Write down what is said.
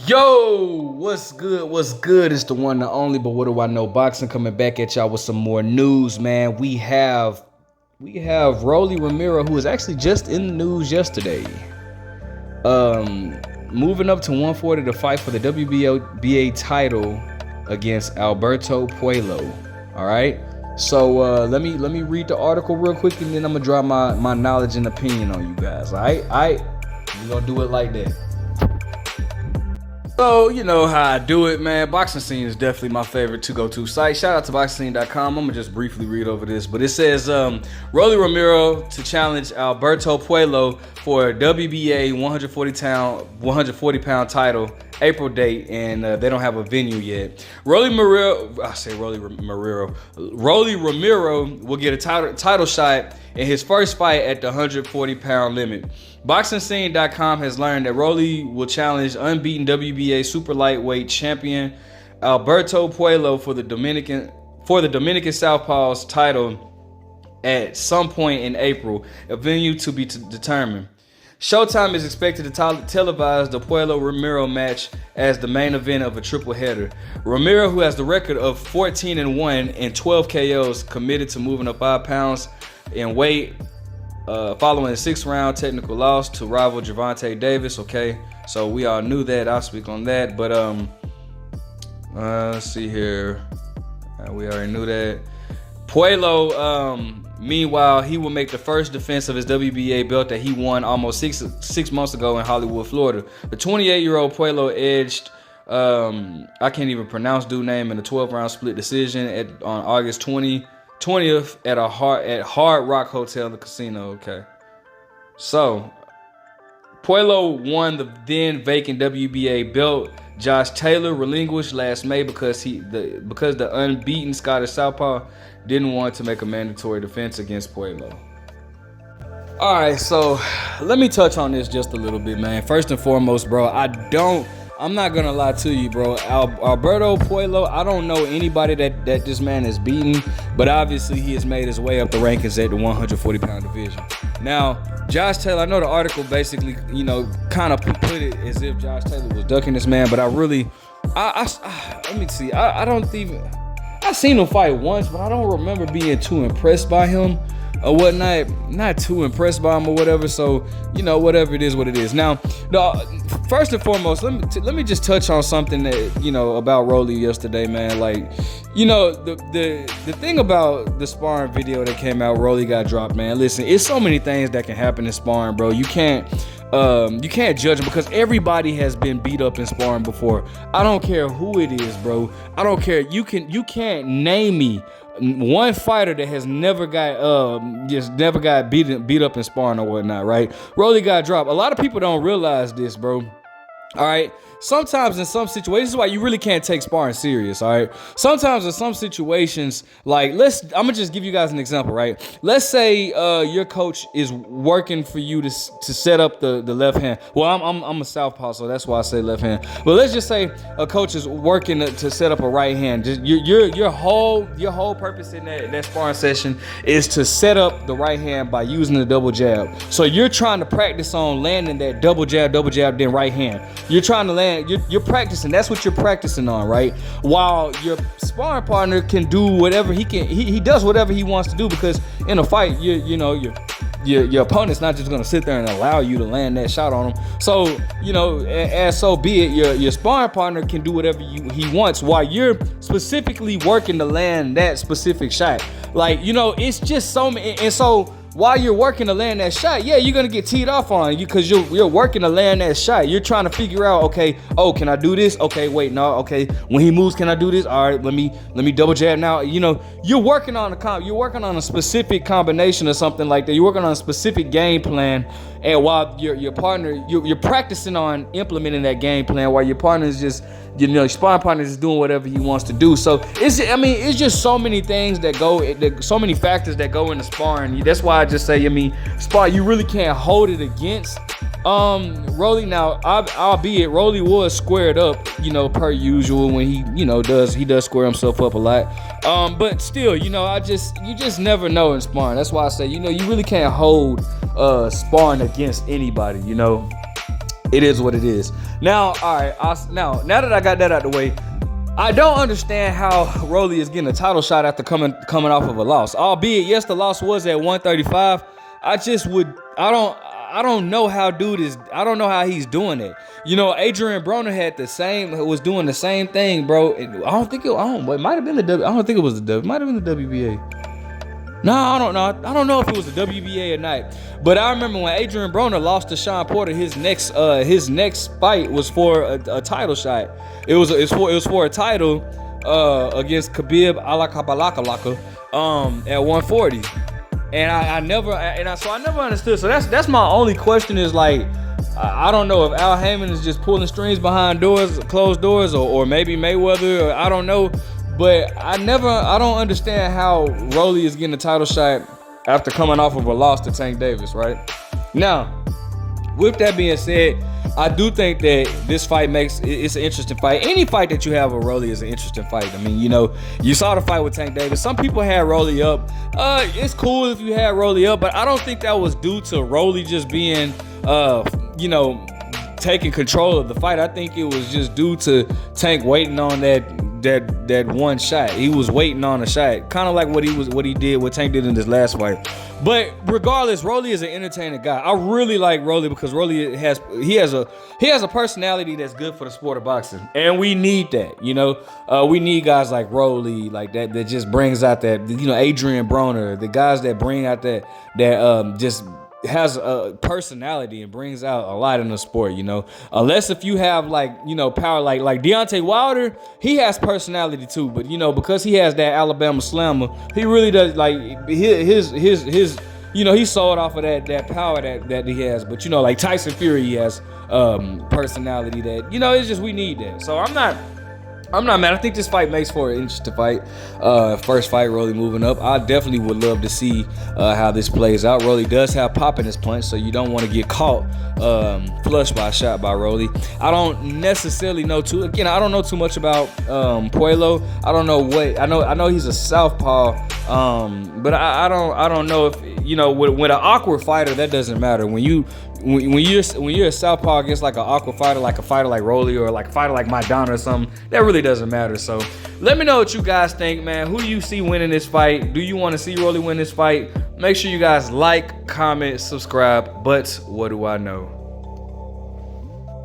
Yo, what's good? What's good? It's the one, the only, but what do I know? Boxing coming back at y'all with some more news, man. We have Romero, who was actually just in the news yesterday. Moving up to 140 to fight for the WBA title against Alberto Puello. All right. So let me read the article real quick, and then I'm gonna drop my knowledge and opinion on you guys. All right. We're gonna do it like that. So, you know how I do it, man. Boxing Scene is definitely my favorite to-go-to site. Shout out to boxing.com. I'm going to just briefly read over this. But it says, Rolly Romero to challenge Alberto Puello for WBA 140-pound title, April date, and they don't have a venue yet. Rolly Romero will get a title shot in his first fight at the 140-pound limit. BoxingScene.com has learned that Rolly will challenge unbeaten WBA super lightweight champion Alberto Puello for the Dominican Southpaw's title at some point in April, a venue to be determined. Showtime is expected to televise the Puello-Romero match as the main event of a triple header. Romero, who has the record of 14-1 and 12 KOs, committed to moving up 5 pounds in weight following a 6-round technical loss to rival Gervonta Davis. Okay, so we all knew that. I'll speak on that. But let's see here. We already knew that. Puello, meanwhile, he will make the first defense of his WBA belt that he won almost six months ago in Hollywood, Florida. The 28-year-old Puello edged, I can't even pronounce dude's name, in a 12-round split decision on August 20th at Hard Rock Hotel in the casino. Okay, so Puello won the then vacant WBA belt. Josh Taylor relinquished last May because the unbeaten Scottish Southpaw didn't want to make a mandatory defense against Puello. All right, so let me touch on this just a little bit, man. First and foremost, bro, I'm not gonna lie to you, bro. Alberto Puello, I don't know anybody that this man has beaten, but obviously he has made his way up the rankings at the 140-pound division. Now, Josh Taylor, I know the article basically, kind of put it as if Josh Taylor was ducking this man, but let me see. I seen him fight once, but I don't remember being too impressed by him or whatnot. Not too impressed by him or whatever. So, whatever it is, what it is. Now, first and foremost, let me just touch on something that, about Rolly yesterday, man. Like, the thing about the sparring video that came out, Rolly got dropped, man. Listen, it's so many things that can happen in sparring, bro. You can't judge him because everybody has been beat up in sparring before. I don't care who it is, bro. I don't care. You can't name me one fighter that has never got beat up in sparring or whatnot, right? Rolly got dropped. A lot of people don't realize this, bro. All right. Sometimes in some situations, this is why you really can't take sparring serious, all right? Sometimes in some situations, like I'm gonna just give you guys an example, right? Let's say your coach is working for you to set up the left hand. Well, I'm a southpaw, so that's why I say left hand. But let's just say a coach is working to set up a right hand. Just your whole purpose in that sparring session is to set up the right hand by using the double jab. So you're trying to practice on landing that double jab, then right hand. You're trying to land. You're practicing. That's what you're practicing on, right? While your sparring partner can do whatever he can. He does whatever he wants to do because in a fight, your opponent's not just gonna sit there and allow you to land that shot on him. So as so be it, your sparring partner can do whatever he wants while you're specifically working to land that specific shot. Like it's just so many. And so while you're working to land that shot, yeah, you're gonna get teed off on you because you're working to land that shot. You're trying to figure out, okay, can I do this? Okay, wait, no, okay. When he moves, can I do this? All right, let me double jab now. You're working on a specific combination or something like that. You're working on a specific game plan, and while your partner, you're practicing on implementing that game plan, while your partner is just, your sparring partner is doing whatever he wants to do. So it's just so many things so many factors that go into sparring. That's why I just say, sparring, you really can't hold it against Rolly. Now, albeit Rolly was squared up, per usual when he does square himself up a lot. But still, you just never know in sparring. That's why I say, you really can't hold sparring against anybody, It is what it is. Now, all right. Now that I got that out the way, I don't understand how Rolly is getting a title shot after coming off of a loss. Albeit, yes, the loss was at 135. I don't know how I don't know how he's doing it. You know, Adrian Broner was doing the same thing, bro. It might have been I don't think it was the W. It might have been the WBA. No, I don't know. I don't know if it was the WBA or not. But I remember when Adrian Broner lost to Sean Porter, his next fight was for a title shot. It was for a title against Khabib Alakabalaka at 140. And I never understood. So that's my only question is like, I don't know if Al Heyman is just pulling strings behind closed doors, or maybe Mayweather, or I don't know. But I don't understand how Rolly is getting a title shot after coming off of a loss to Tank Davis, right? Now, with that being said, I do think that this fight it's an interesting fight. Any fight that you have with Rolly is an interesting fight. I mean, you know, you saw the fight with Tank Davis. Some people had Rolly up. It's cool if you had Rolly up, but I don't think that was due to Rolly just being, taking control of the fight. I think it was just due to Tank waiting on that one shot. He was waiting on a shot, kind of like what Tank did in this last fight. But regardless, Rolly is an entertaining guy. I really like Rolly because Rolly has a personality that's good for the sport of boxing, and we need that. You know, we need guys like Rolly, like that just brings out that, you know, Adrian Broner, the guys that bring out that just has a personality and brings out a lot in the sport, you know. Unless if you have, like, you know, power, like Deontay Wilder, he has personality too, but, you know, because he has that Alabama slammer, he really does, like, his you know, he sold off of that power that he has. But, you know, like Tyson Fury, he has personality that, you know, it's just, we need that. So I'm not mad. I think this fight makes for an interesting fight. First fight, Rolly moving up. I definitely would love to see how this plays out. Rolly does have pop in his punch, so you don't want to get caught flush by a shot by Rolly. I don't necessarily know I don't know too much about Puello. I don't know what I know he's a southpaw, but I don't know if, you know, with an awkward fighter, that doesn't matter. When you're a southpaw against like an awkward fighter, like a fighter like Rolly, or like a fighter like Maidana or something, that really doesn't matter. So let me know what you guys think, man. Who do you see winning this fight? Do you want to see Rolly win this fight? Make sure you guys like, comment, subscribe. But what do I know?